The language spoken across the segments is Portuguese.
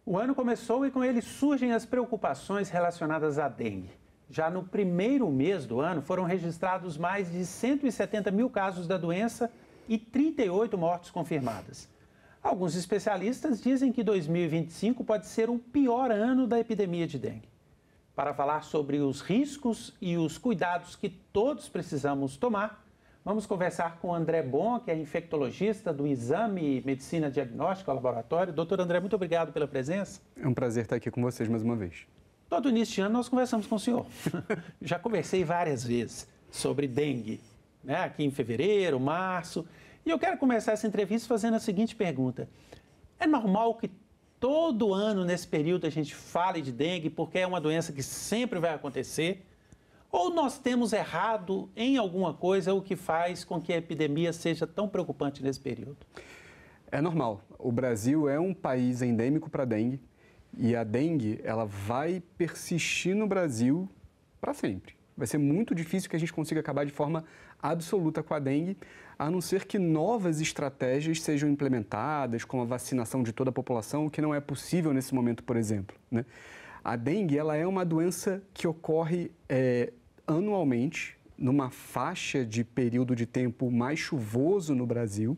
O ano começou e com ele surgem as preocupações relacionadas à dengue. Já no primeiro mês do ano foram registrados mais de 170 mil casos da doença e 38 mortes confirmadas. Alguns especialistas dizem que 2025 pode ser o pior ano da epidemia de dengue. Para falar sobre os riscos e os cuidados que todos precisamos tomar, vamos conversar com o André Bon, que é infectologista do Exame Medicina Diagnóstica Laboratório. Doutor André, muito obrigado pela presença. É um prazer estar aqui com vocês mais uma vez. Todo início de ano nós conversamos com o senhor. Já conversei várias vezes sobre dengue, né? Aqui em fevereiro, março. E eu quero começar essa entrevista fazendo a seguinte pergunta. É normal que todo ano, nesse período, a gente fale de dengue porque é uma doença que sempre vai acontecer? Ou nós temos errado em alguma coisa o que faz com que a epidemia seja tão preocupante nesse período? É normal. O Brasil é um país endêmico para dengue e a dengue ela vai persistir no Brasil para sempre. Vai ser muito difícil que a gente consiga acabar de forma absoluta com a dengue, a não ser que novas estratégias sejam implementadas, como a vacinação de toda a população, o que não é possível nesse momento, por exemplo, né? A dengue ela é uma doença que ocorre anualmente, numa faixa de período de tempo mais chuvoso no Brasil,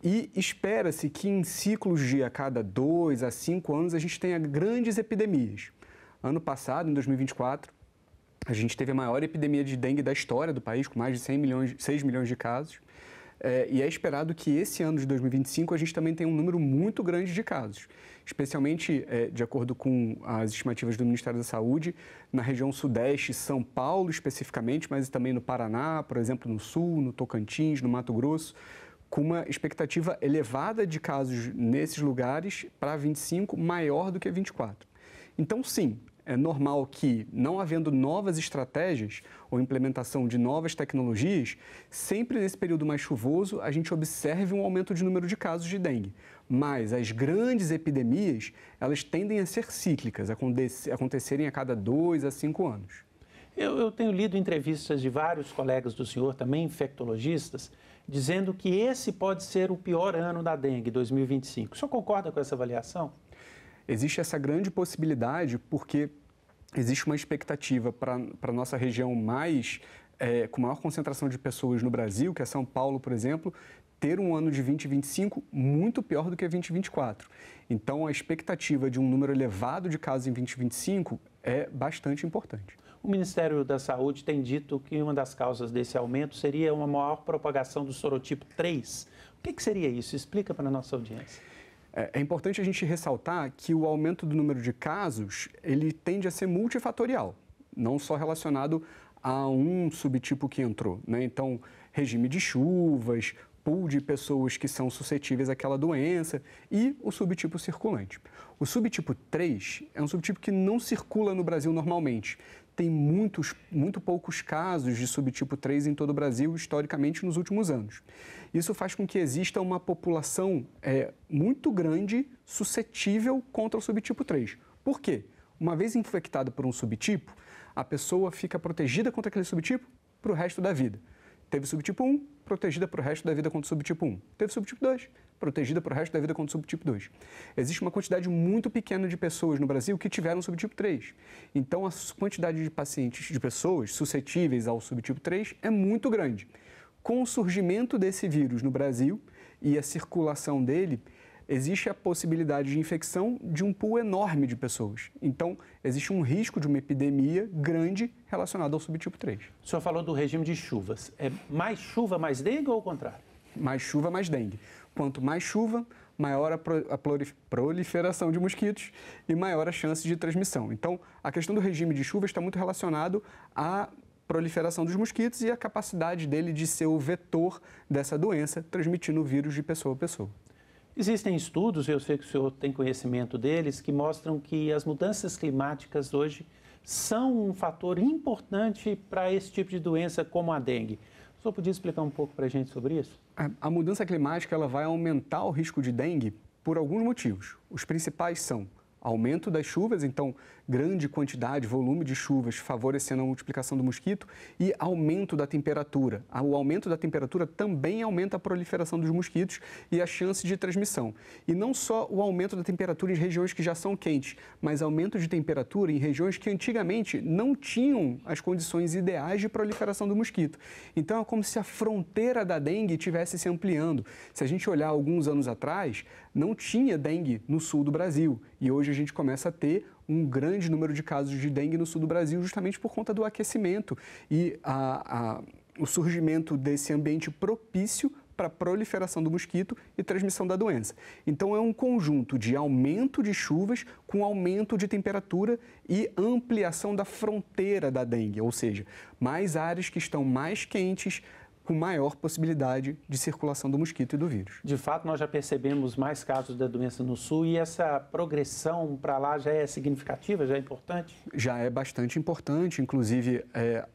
e espera-se que em ciclos de a cada 2 a 5 anos a gente tenha grandes epidemias. Ano passado, em 2024, a gente teve a maior epidemia de dengue da história do país, com mais de 6 milhões de casos. E é esperado que esse ano de 2025 a gente também tenha um número muito grande de casos, especialmente, de acordo com as estimativas do Ministério da Saúde, na região sudeste, São Paulo especificamente, mas também no Paraná, por exemplo, no Sul, no Tocantins, no Mato Grosso, com uma expectativa elevada de casos nesses lugares para 25, maior do que 24. Então, sim, é normal que, não havendo novas estratégias ou implementação de novas tecnologias, sempre nesse período mais chuvoso a gente observe um aumento de número de casos de dengue. Mas as grandes epidemias, elas tendem a ser cíclicas, acontecerem a cada 2 a 5 anos. Eu tenho lido entrevistas de vários colegas do senhor, também infectologistas, dizendo que esse pode ser o pior ano da dengue, 2025. O senhor concorda com essa avaliação? Existe essa grande possibilidade porque existe uma expectativa para a nossa região com maior concentração de pessoas no Brasil, que é São Paulo, por exemplo, ter um ano de 2025 muito pior do que 2024. Então, a expectativa de um número elevado de casos em 2025 é bastante importante. O Ministério da Saúde tem dito que uma das causas desse aumento seria uma maior propagação do sorotipo 3. O que seria isso? Explica para a nossa audiência. É importante a gente ressaltar que o aumento do número de casos, ele tende a ser multifatorial, não só relacionado a um subtipo que entrou, né? Então, regime de chuvas, pool de pessoas que são suscetíveis àquela doença e o subtipo circulante. O subtipo 3 é um subtipo que não circula no Brasil normalmente. Tem muito poucos casos de subtipo 3 em todo o Brasil, historicamente, nos últimos anos. Isso faz com que exista uma população muito grande suscetível contra o subtipo 3. Por quê? Uma vez infectada por um subtipo, a pessoa fica protegida contra aquele subtipo para o resto da vida. Teve subtipo 1, protegida para o resto da vida contra o subtipo 1. Teve subtipo 2, protegida para o resto da vida contra o subtipo 2. Existe uma quantidade muito pequena de pessoas no Brasil que tiveram subtipo 3. Então, a quantidade de pacientes, de pessoas suscetíveis ao subtipo 3 é muito grande. Com o surgimento desse vírus no Brasil e a circulação dele, existe a possibilidade de infecção de um pool enorme de pessoas. Então, existe um risco de uma epidemia grande relacionada ao subtipo 3. O senhor falou do regime de chuvas. É mais chuva, mais dengue ou o contrário? Mais chuva, mais dengue. Quanto mais chuva, maior a proliferação de mosquitos e maior a chance de transmissão. Então, a questão do regime de chuva está muito relacionado à proliferação dos mosquitos e à capacidade dele de ser o vetor dessa doença, transmitindo o vírus de pessoa a pessoa. Existem estudos, eu sei que o senhor tem conhecimento deles, que mostram que as mudanças climáticas hoje são um fator importante para esse tipo de doença como a dengue. O senhor podia explicar um pouco para a gente sobre isso? A mudança climática ela vai aumentar o risco de dengue por alguns motivos. Os principais são aumento das chuvas, então grande quantidade, volume de chuvas favorecendo a multiplicação do mosquito e aumento da temperatura. O aumento da temperatura também aumenta a proliferação dos mosquitos e a chance de transmissão. E não só o aumento da temperatura em regiões que já são quentes, mas aumento de temperatura em regiões que antigamente não tinham as condições ideais de proliferação do mosquito. Então é como se a fronteira da dengue estivesse se ampliando. Se a gente olhar alguns anos atrás, não tinha dengue no sul do Brasil e hoje a gente começa a ter um grande número de casos de dengue no sul do Brasil justamente por conta do aquecimento e o surgimento desse ambiente propício para a proliferação do mosquito e transmissão da doença. Então, é um conjunto de aumento de chuvas com aumento de temperatura e ampliação da fronteira da dengue, ou seja, mais áreas que estão mais quentes, com maior possibilidade de circulação do mosquito e do vírus. De fato, nós já percebemos mais casos da doença no sul e essa progressão para lá já é significativa, já é importante? Já é bastante importante, inclusive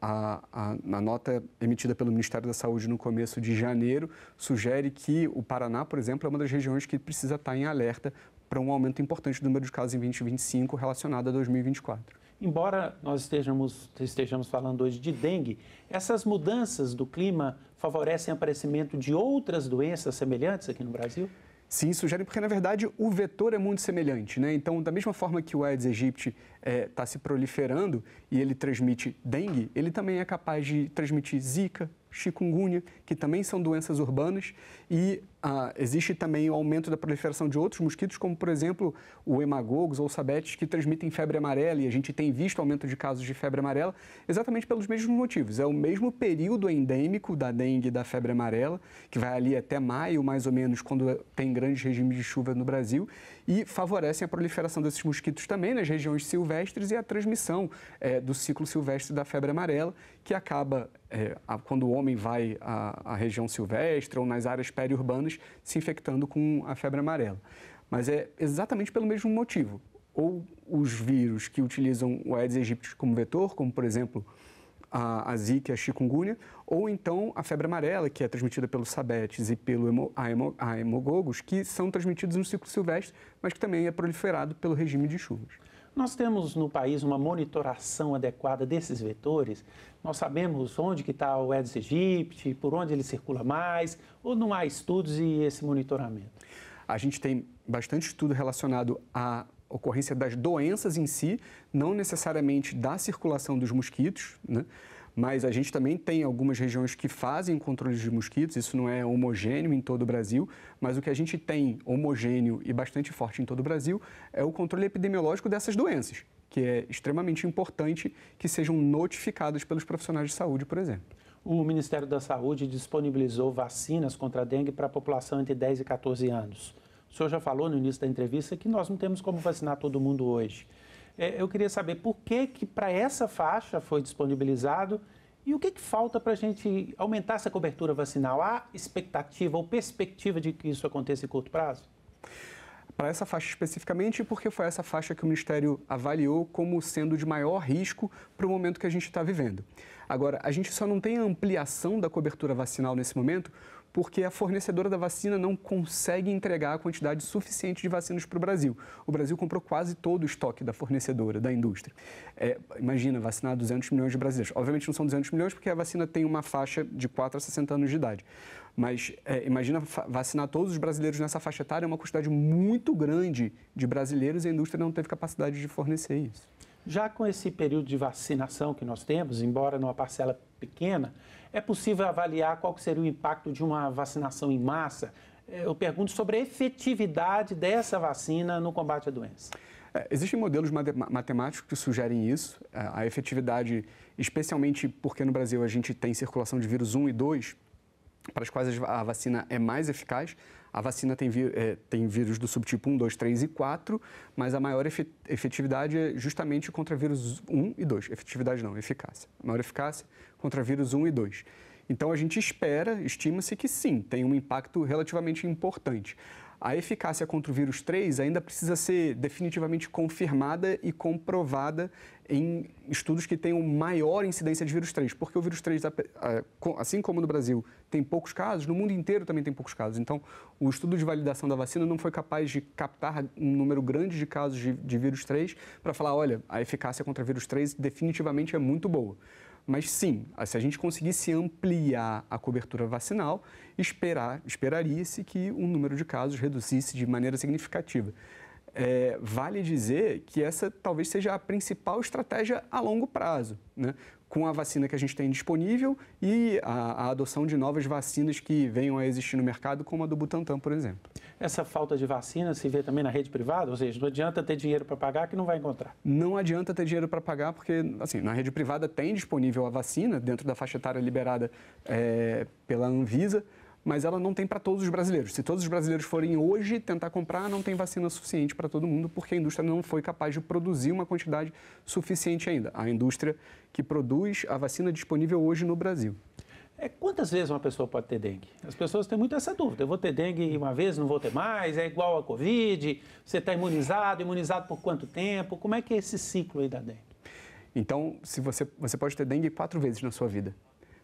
a nota emitida pelo Ministério da Saúde no começo de janeiro sugere que o Paraná, por exemplo, é uma das regiões que precisa estar em alerta para um aumento importante do número de casos em 2025 relacionado a 2024. Embora nós estejamos falando hoje de dengue, essas mudanças do clima favorecem o aparecimento de outras doenças semelhantes aqui no Brasil? Sim, sugerem, porque na verdade o vetor é muito semelhante, né? Então, da mesma forma que o Aedes aegypti está se proliferando e ele transmite dengue, ele também é capaz de transmitir zika, chikungunya, que também são doenças urbanas, e existe também o aumento da proliferação de outros mosquitos, como, por exemplo, o hemagogos ou sabetes, que transmitem febre amarela, e a gente tem visto aumento de casos de febre amarela exatamente pelos mesmos motivos. É o mesmo período endêmico da dengue e da febre amarela, que vai ali até maio, mais ou menos, quando tem grandes regimes de chuva no Brasil, e favorecem a proliferação desses mosquitos também nas regiões silvestres e a transmissão do ciclo silvestre da febre amarela, que acaba, quando o homem vai à região silvestre ou nas áreas periurbanas, se infectando com a febre amarela. Mas é exatamente pelo mesmo motivo. Ou os vírus que utilizam o Aedes aegypti como vetor, como, por exemplo, a zika e a chikungunya, ou então a febre amarela, que é transmitida pelos sabetes e pelo hemogogos, que são transmitidos no ciclo silvestre, mas que também é proliferado pelo regime de chuvas. Nós temos no país uma monitoração adequada desses vetores? Nós sabemos onde que está o Aedes aegypti, por onde ele circula mais, ou não há estudos e esse monitoramento? A gente tem bastante estudo relacionado à ocorrência das doenças em si, não necessariamente da circulação dos mosquitos, né? Mas a gente também tem algumas regiões que fazem controles de mosquitos, isso não é homogêneo em todo o Brasil, mas o que a gente tem homogêneo e bastante forte em todo o Brasil é o controle epidemiológico dessas doenças, que é extremamente importante que sejam notificadas pelos profissionais de saúde, por exemplo. O Ministério da Saúde disponibilizou vacinas contra a dengue para a população entre 10 e 14 anos. O senhor já falou no início da entrevista que nós não temos como vacinar todo mundo hoje. Eu queria saber por que para essa faixa foi disponibilizado e o que falta para a gente aumentar essa cobertura vacinal? Há expectativa ou perspectiva de que isso aconteça em curto prazo? Para essa faixa especificamente, porque foi essa faixa que o Ministério avaliou como sendo de maior risco para o momento que a gente está vivendo. Agora, a gente só não tem a ampliação da cobertura vacinal nesse momento porque a fornecedora da vacina não consegue entregar a quantidade suficiente de vacinas para o Brasil. O Brasil comprou quase todo o estoque da fornecedora, da indústria. Imagina, vacinar 200 milhões de brasileiros. Obviamente não são 200 milhões porque a vacina tem uma faixa de 4 a 60 anos de idade. Mas imagina vacinar todos os brasileiros nessa faixa etária, é uma quantidade muito grande de brasileiros e a indústria não teve capacidade de fornecer isso. Já com esse período de vacinação que nós temos, embora numa parcela pequena, é possível avaliar qual seria o impacto de uma vacinação em massa? Eu pergunto sobre a efetividade dessa vacina no combate à doença. Existem modelos matemáticos que sugerem isso. A efetividade, especialmente porque no Brasil a gente tem circulação de vírus 1 e 2, para as quais a vacina é mais eficaz. A vacina tem vírus do subtipo 1, 2, 3 e 4, mas a maior efetividade é justamente contra vírus 1 e 2. Efetividade não, eficácia. A maior eficácia contra vírus 1 e 2. Então, a gente estima-se que sim, tem um impacto relativamente importante. A eficácia contra o vírus 3 ainda precisa ser definitivamente confirmada e comprovada em estudos que tenham maior incidência de vírus 3, porque o vírus 3, assim como no Brasil tem poucos casos, no mundo inteiro também tem poucos casos. Então, o estudo de validação da vacina não foi capaz de captar um número grande de casos de vírus 3 para falar, olha, a eficácia contra vírus 3 definitivamente é muito boa. Mas sim, se a gente conseguisse ampliar a cobertura vacinal, esperaria-se que o número de casos reduzisse de maneira significativa. Vale dizer que essa talvez seja a principal estratégia a longo prazo, né? Com a vacina que a gente tem disponível e a adoção de novas vacinas que venham a existir no mercado, como a do Butantan, por exemplo. Essa falta de vacina se vê também na rede privada? Ou seja, não adianta ter dinheiro para pagar que não vai encontrar. Não adianta ter dinheiro para pagar porque, assim, na rede privada tem disponível a vacina dentro da faixa etária liberada pela Anvisa, mas ela não tem para todos os brasileiros. Se todos os brasileiros forem hoje tentar comprar, não tem vacina suficiente para todo mundo, porque a indústria não foi capaz de produzir uma quantidade suficiente ainda. A indústria que produz a vacina disponível hoje no Brasil. Quantas vezes uma pessoa pode ter dengue? As pessoas têm muito essa dúvida. Eu vou ter dengue uma vez, não vou ter mais? É igual a Covid? Você está imunizado por quanto tempo? Como é que é esse ciclo aí da dengue? Então, você pode ter dengue 4 vezes na sua vida.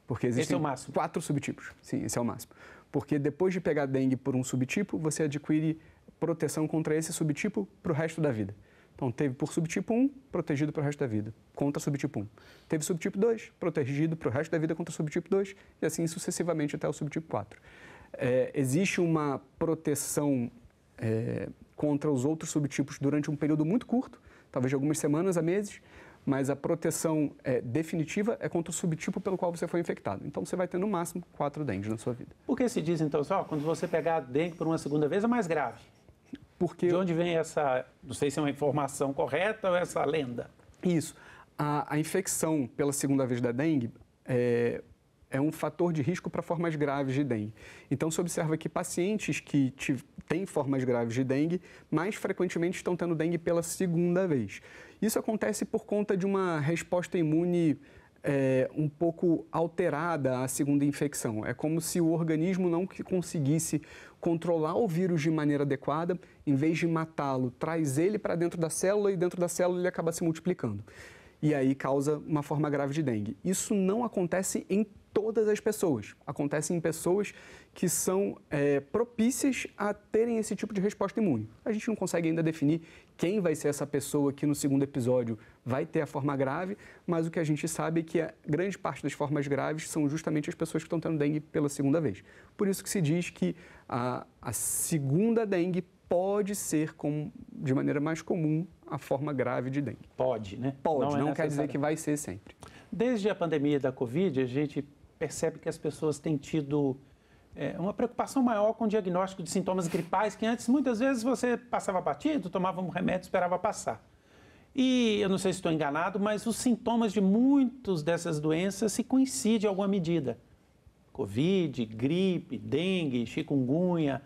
Porque existem esse é o máximo? 4 subtipos. Sim, esse é o máximo. Porque depois de pegar dengue por um subtipo, você adquire proteção contra esse subtipo para o resto da vida. Então, teve por subtipo 1, protegido para o resto da vida, contra subtipo 1. Teve subtipo 2, protegido para o resto da vida contra subtipo 2, e assim sucessivamente até o subtipo 4. Existe uma proteção contra os outros subtipos durante um período muito curto, talvez de algumas semanas a meses, mas a proteção definitiva é contra o subtipo pelo qual você foi infectado. Então, você vai ter no máximo 4 dengues na sua vida. Por que se diz, então, só quando você pegar dengue por uma segunda vez é mais grave? Porque... De onde vem essa, não sei se é uma informação correta ou essa lenda? Isso. A infecção pela segunda vez da dengue é um fator de risco para formas graves de dengue. Então, se observa que pacientes que têm formas graves de dengue, mais frequentemente estão tendo dengue pela segunda vez. Isso acontece por conta de uma resposta imune um pouco alterada à segunda infecção. É como se o organismo não conseguisse controlar o vírus de maneira adequada, em vez de matá-lo, traz ele para dentro da célula e dentro da célula ele acaba se multiplicando. E aí causa uma forma grave de dengue. Isso não acontece em todas as pessoas. Acontece em pessoas que são propícias a terem esse tipo de resposta imune. A gente não consegue ainda definir quem vai ser essa pessoa que no segundo episódio vai ter a forma grave, mas o que a gente sabe é que a grande parte das formas graves são justamente as pessoas que estão tendo dengue pela segunda vez. Por isso que se diz que a segunda dengue pode ser, de maneira mais comum, a forma grave de dengue. Pode, né? Pode, não quer dizer que vai ser sempre. Desde a pandemia da Covid, a gente percebe que as pessoas têm tido uma preocupação maior com o diagnóstico de sintomas gripais, que antes, muitas vezes, você passava batido, tomava um remédio e esperava passar. E, eu não sei se estou enganado, mas os sintomas de muitas dessas doenças se coincidem em alguma medida. Covid, gripe, dengue, chikungunya.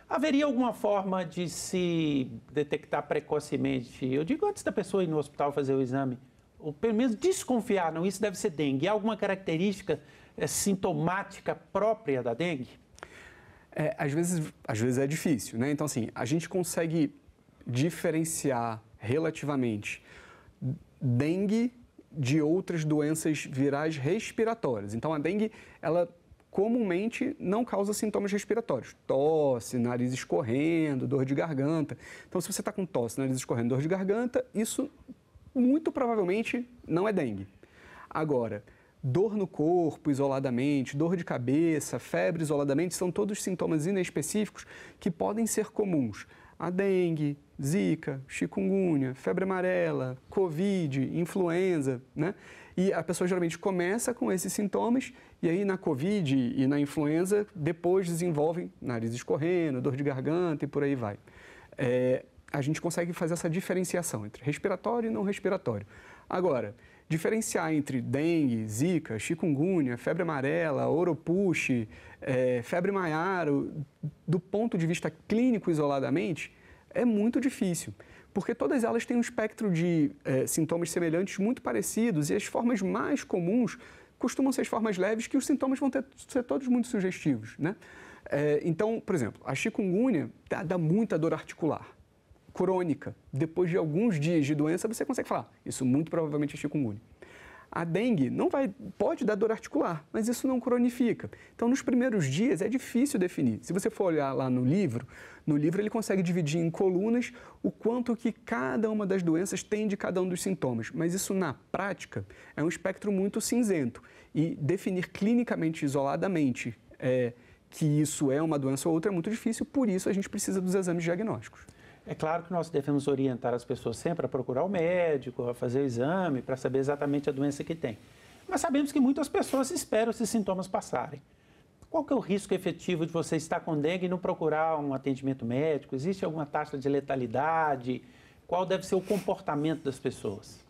Haveria alguma forma de se detectar precocemente, eu digo antes da pessoa ir no hospital fazer o exame, ou pelo menos desconfiar, não, isso deve ser dengue. Há alguma característica sintomática própria da dengue? Às vezes é difícil, né? Então, assim, a gente consegue diferenciar relativamente dengue de outras doenças virais respiratórias. Então, a dengue, ela comumente não causa sintomas respiratórios. Tosse, nariz escorrendo, dor de garganta. Então, se você está com tosse, nariz escorrendo, dor de garganta, isso muito provavelmente não é dengue. Agora, dor no corpo isoladamente, dor de cabeça, febre isoladamente, são todos sintomas inespecíficos que podem ser comuns a dengue, zika, chikungunya, febre amarela, covid, influenza, né? E a pessoa geralmente começa com esses sintomas e aí na covid e na influenza depois desenvolvem nariz escorrendo, dor de garganta e por aí vai. A gente consegue fazer essa diferenciação entre respiratório e não respiratório. Agora, diferenciar entre dengue, zika, chikungunya, febre amarela, oropouche, febre maiaro, do ponto de vista clínico isoladamente, é muito difícil, porque todas elas têm um espectro de sintomas semelhantes muito parecidos e as formas mais comuns costumam ser as formas leves, que os sintomas vão ser todos muito sugestivos, né? Então, por exemplo, a chikungunya dá muita dor articular, crônica. Depois de alguns dias de doença, você consegue falar, isso muito provavelmente é chikungunya. A dengue pode dar dor articular, mas isso não cronifica. Então, nos primeiros dias é difícil definir. Se você for olhar lá no livro ele consegue dividir em colunas o quanto que cada uma das doenças tem de cada um dos sintomas. Mas isso, na prática, é um espectro muito cinzento. E definir clinicamente, isoladamente, que isso é uma doença ou outra é muito difícil, por isso a gente precisa dos exames diagnósticos. É claro que nós devemos orientar as pessoas sempre a procurar o médico, a fazer o exame, para saber exatamente a doença que tem. Mas sabemos que muitas pessoas esperam esses sintomas passarem. Qual que é o risco efetivo de você estar com dengue e não procurar um atendimento médico? Existe alguma taxa de letalidade? Qual deve ser o comportamento das pessoas?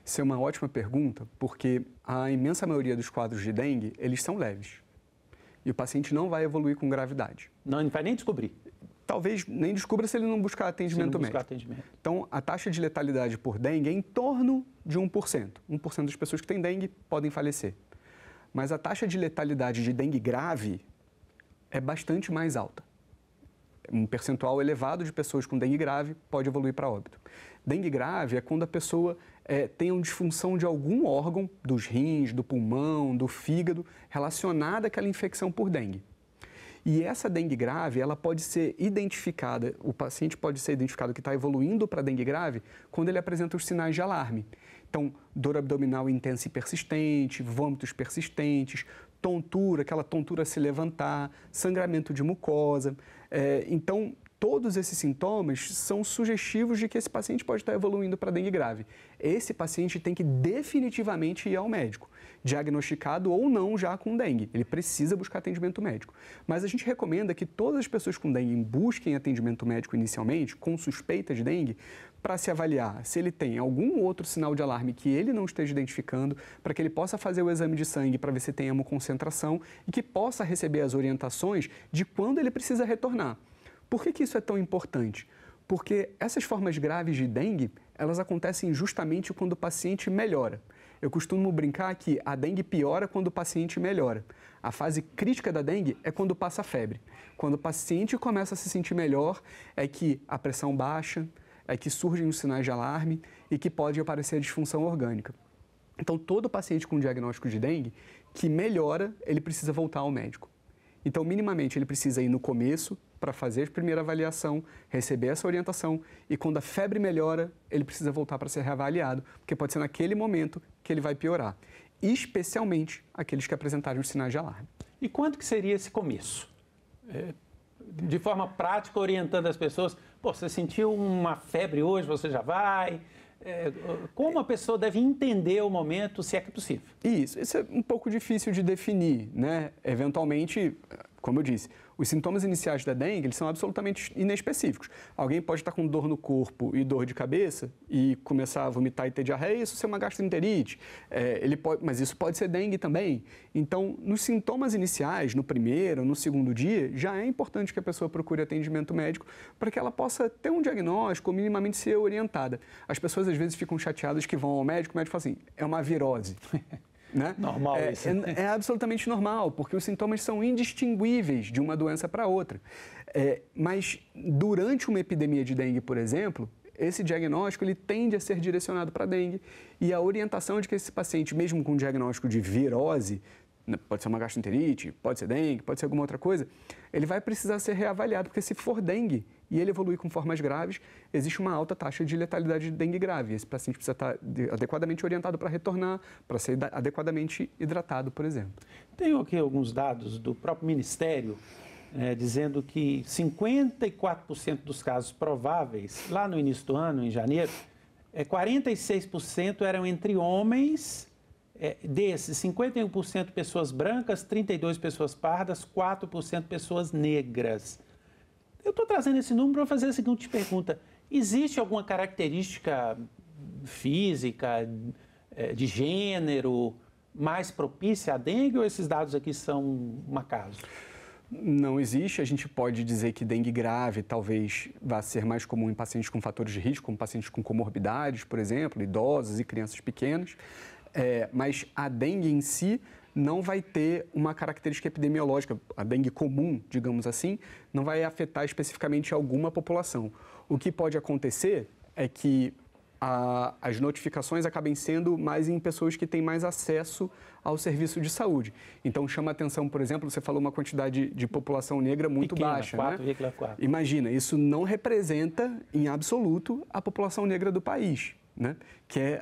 Isso é uma ótima pergunta, porque a imensa maioria dos quadros de dengue, eles são leves. E o paciente não vai evoluir com gravidade. Não vai nem descobrir. Talvez nem descubra se ele não buscar atendimento médico. Então, a taxa de letalidade por dengue é em torno de 1%. 1% das pessoas que têm dengue podem falecer. Mas a taxa de letalidade de dengue grave é bastante mais alta. Um percentual elevado de pessoas com dengue grave pode evoluir para óbito. Dengue grave é quando a pessoa tem uma disfunção de algum órgão, dos rins, do pulmão, do fígado, relacionada àquela infecção por dengue. E essa dengue grave, ela pode ser identificada, o paciente pode ser identificado que está evoluindo para dengue grave quando ele apresenta os sinais de alarme. Então, dor abdominal intensa e persistente, vômitos persistentes, tontura, aquela tontura a se levantar, sangramento de mucosa. Então, todos esses sintomas são sugestivos de que esse paciente pode estar evoluindo para dengue grave. Esse paciente tem que definitivamente ir ao médico, diagnosticado ou não já com dengue. Ele precisa buscar atendimento médico. Mas a gente recomenda que todas as pessoas com dengue busquem atendimento médico inicialmente, com suspeita de dengue, para se avaliar se ele tem algum outro sinal de alarme que ele não esteja identificando, para que ele possa fazer o exame de sangue para ver se tem hemoconcentração e que possa receber as orientações de quando ele precisa retornar. Por que isso é tão importante? Porque essas formas graves de dengue, elas acontecem justamente quando o paciente melhora. Eu costumo brincar que a dengue piora quando o paciente melhora. A fase crítica da dengue é quando passa a febre. Quando o paciente começa a se sentir melhor, é que a pressão baixa, é que surgem os sinais de alarme e que pode aparecer a disfunção orgânica. Então, todo paciente com diagnóstico de dengue que melhora, ele precisa voltar ao médico. Então, minimamente, ele precisa ir no começo para fazer a primeira avaliação, receber essa orientação e quando a febre melhora, ele precisa voltar para ser reavaliado, porque pode ser naquele momento que ele vai piorar, especialmente aqueles que apresentarem os sinais de alarme. E quanto que seria esse começo? De forma prática, orientando as pessoas, você sentiu uma febre hoje, você já vai... Como a pessoa deve entender o momento, se é que é possível? Isso é um pouco difícil de definir, né? Eventualmente, como eu disse, os sintomas iniciais da dengue, eles são absolutamente inespecíficos. Alguém pode estar com dor no corpo e dor de cabeça e começar a vomitar e ter diarreia, isso ser uma gastroenterite. Mas isso pode ser dengue também. Então, nos sintomas iniciais, no primeiro, no segundo dia, já é importante que a pessoa procure atendimento médico para que ela possa ter um diagnóstico ou minimamente ser orientada. As pessoas, às vezes, ficam chateadas que vão ao médico, o médico fala assim, é uma virose. Né? Normal isso. É absolutamente normal, porque os sintomas são indistinguíveis de uma doença para outra. Mas durante uma epidemia de dengue, por exemplo, esse diagnóstico ele tende a ser direcionado para dengue e a orientação de que esse paciente, mesmo com diagnóstico de virose, pode ser uma gastroenterite, pode ser dengue, pode ser alguma outra coisa, ele vai precisar ser reavaliado, porque se for dengue e ele evoluir com formas graves, existe uma alta taxa de letalidade de dengue grave. Esse paciente precisa estar adequadamente orientado para retornar, para ser adequadamente hidratado, por exemplo. Tenho aqui alguns dados do próprio Ministério, dizendo que 54% dos casos prováveis, lá no início do ano, em janeiro, 46% eram entre homens. Desses, 51% pessoas brancas, 32% pessoas pardas, 4% pessoas negras. Eu estou trazendo esse número para fazer a seguinte pergunta. Existe alguma característica física, de gênero, mais propícia à dengue ou esses dados aqui são um acaso? Não existe. A gente pode dizer que dengue grave talvez vá ser mais comum em pacientes com fatores de risco, como pacientes com comorbidades, por exemplo, idosos e crianças pequenas. Mas a dengue em si não vai ter uma característica epidemiológica, a dengue comum, digamos assim, não vai afetar especificamente alguma população. O que pode acontecer é que as notificações acabem sendo mais em pessoas que têm mais acesso ao serviço de saúde. Então, chama atenção, por exemplo, você falou uma quantidade de população negra muito pequena, baixa. 4,4. Né? Imagina, isso não representa, em absoluto, a população negra do país, né? Que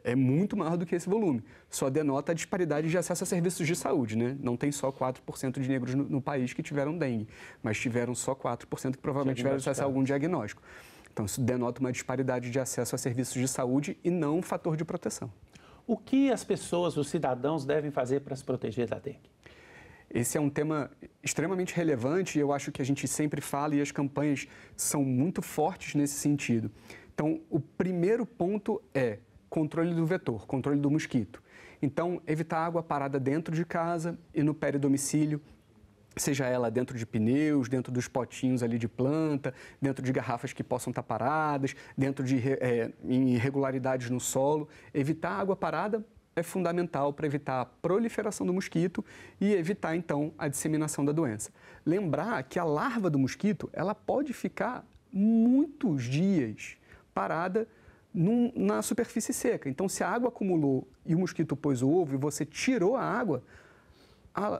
é muito maior do que esse volume. Só denota a disparidade de acesso a serviços de saúde, né? Não tem só 4% de negros no país que tiveram dengue, mas tiveram só 4% que provavelmente tiveram acesso a algum diagnóstico. Então, isso denota uma disparidade de acesso a serviços de saúde e não um fator de proteção. O que as pessoas, os cidadãos, devem fazer para se proteger da dengue? Esse é um tema extremamente relevante e eu acho que a gente sempre fala e as campanhas são muito fortes nesse sentido. Então, o primeiro ponto é controle do vetor, controle do mosquito. Então, evitar água parada dentro de casa e no peridomicílio, seja ela dentro de pneus, dentro dos potinhos ali de planta, dentro de garrafas que possam estar paradas, dentro de irregularidades no solo. Evitar água parada é fundamental para evitar a proliferação do mosquito e evitar, então, a disseminação da doença. Lembrar que a larva do mosquito, ela pode ficar muitos dias parada na superfície seca. Então, se a água acumulou e o mosquito pôs o ovo e você tirou a água,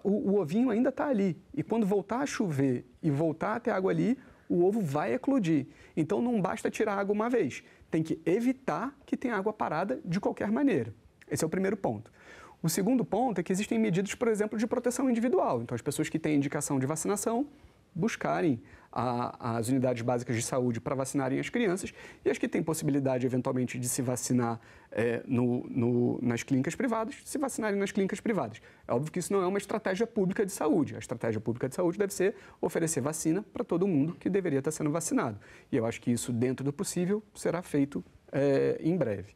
o ovinho ainda está ali. E quando voltar a chover e voltar a ter água ali, o ovo vai eclodir. Então, não basta tirar a água uma vez. Tem que evitar que tenha água parada de qualquer maneira. Esse é o primeiro ponto. O segundo ponto é que existem medidas, por exemplo, de proteção individual. Então, as pessoas que têm indicação de vacinação buscarem as unidades básicas de saúde para vacinarem as crianças e as que têm possibilidade, eventualmente, de se vacinar nas clínicas privadas, se vacinarem nas clínicas privadas. É óbvio que isso não é uma estratégia pública de saúde. A estratégia pública de saúde deve ser oferecer vacina para todo mundo que deveria estar sendo vacinado. E eu acho que isso, dentro do possível, será feito em breve.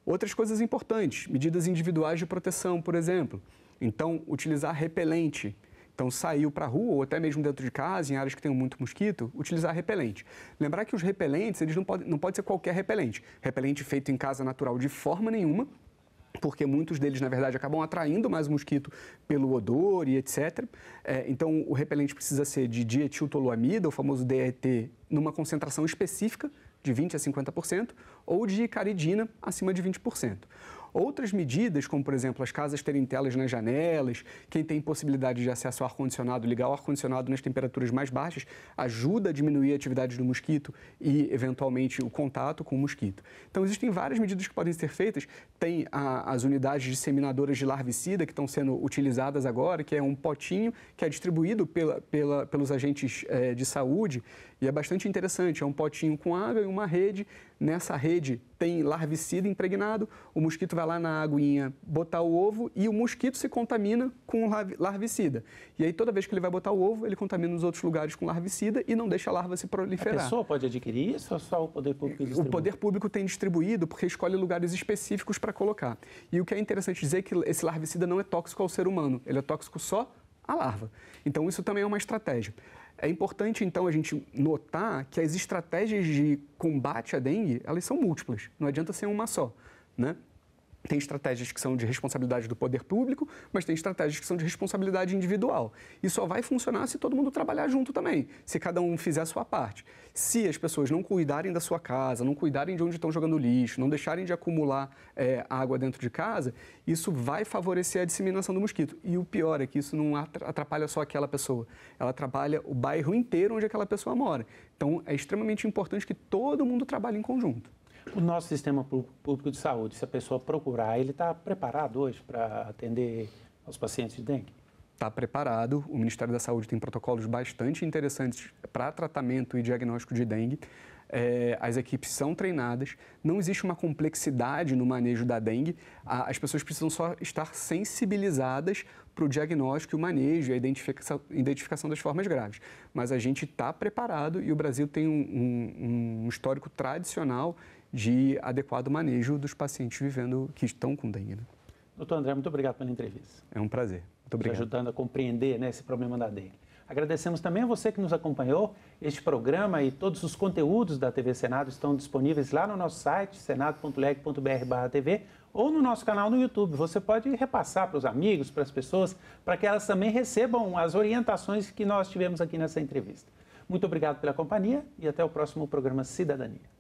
Outras coisas importantes, medidas individuais de proteção, por exemplo. Então, utilizar repelente. Então, saiu para a rua ou até mesmo dentro de casa, em áreas que tenham muito mosquito, utilizar repelente. Lembrar que os repelentes, eles não pode ser qualquer repelente. Repelente feito em casa natural de forma nenhuma, porque muitos deles, na verdade, acabam atraindo mais o mosquito pelo odor e etc. Então, o repelente precisa ser de dietiltoluamida, o famoso DET, numa concentração específica, de 20% a 50%, ou de caridina, acima de 20%. Outras medidas, como, por exemplo, as casas terem telas nas janelas, quem tem possibilidade de acesso ao ar-condicionado, ligar o ar-condicionado nas temperaturas mais baixas, ajuda a diminuir a atividade do mosquito e, eventualmente, o contato com o mosquito. Então, existem várias medidas que podem ser feitas. Tem as unidades disseminadoras de larvicida que estão sendo utilizadas agora, que é um potinho que é distribuído pelos agentes de saúde e é bastante interessante. É um potinho com água e uma rede. Nessa rede tem larvicida impregnado, o mosquito vai lá na aguinha botar o ovo e o mosquito se contamina com larvicida. E aí toda vez que ele vai botar o ovo, ele contamina os outros lugares com larvicida e não deixa a larva se proliferar. A pessoa pode adquirir isso ou só o poder público distribui? O poder público tem distribuído porque escolhe lugares específicos para colocar. E o que é interessante dizer é que esse larvicida não é tóxico ao ser humano, ele é tóxico só à larva. Então isso também é uma estratégia. É importante, então, a gente notar que as estratégias de combate à dengue, elas são múltiplas, não adianta ser uma só, né? Tem estratégias que são de responsabilidade do poder público, mas tem estratégias que são de responsabilidade individual. E só vai funcionar se todo mundo trabalhar junto também, se cada um fizer a sua parte. Se as pessoas não cuidarem da sua casa, não cuidarem de onde estão jogando lixo, não deixarem de acumular água dentro de casa, isso vai favorecer a disseminação do mosquito. E o pior é que isso não atrapalha só aquela pessoa, ela atrapalha o bairro inteiro onde aquela pessoa mora. Então, é extremamente importante que todo mundo trabalhe em conjunto. O nosso sistema público de saúde, se a pessoa procurar, ele está preparado hoje para atender aos pacientes de dengue? Está preparado. O Ministério da Saúde tem protocolos bastante interessantes para tratamento e diagnóstico de dengue. As equipes são treinadas, não existe uma complexidade no manejo da dengue, as pessoas precisam só estar sensibilizadas para o diagnóstico, o manejo e a identificação das formas graves. Mas a gente está preparado e o Brasil tem um histórico tradicional de adequado manejo dos pacientes que estão com dengue. Né? Doutor André, muito obrigado pela entrevista. É um prazer. Muito obrigado. Ajudando a compreender esse problema da dengue. Agradecemos também a você que nos acompanhou. Este programa e todos os conteúdos da TV Senado estão disponíveis lá no nosso site, senado.leg.br/tv, ou no nosso canal no YouTube. Você pode repassar para os amigos, para as pessoas, para que elas também recebam as orientações que nós tivemos aqui nessa entrevista. Muito obrigado pela companhia e até o próximo programa Cidadania.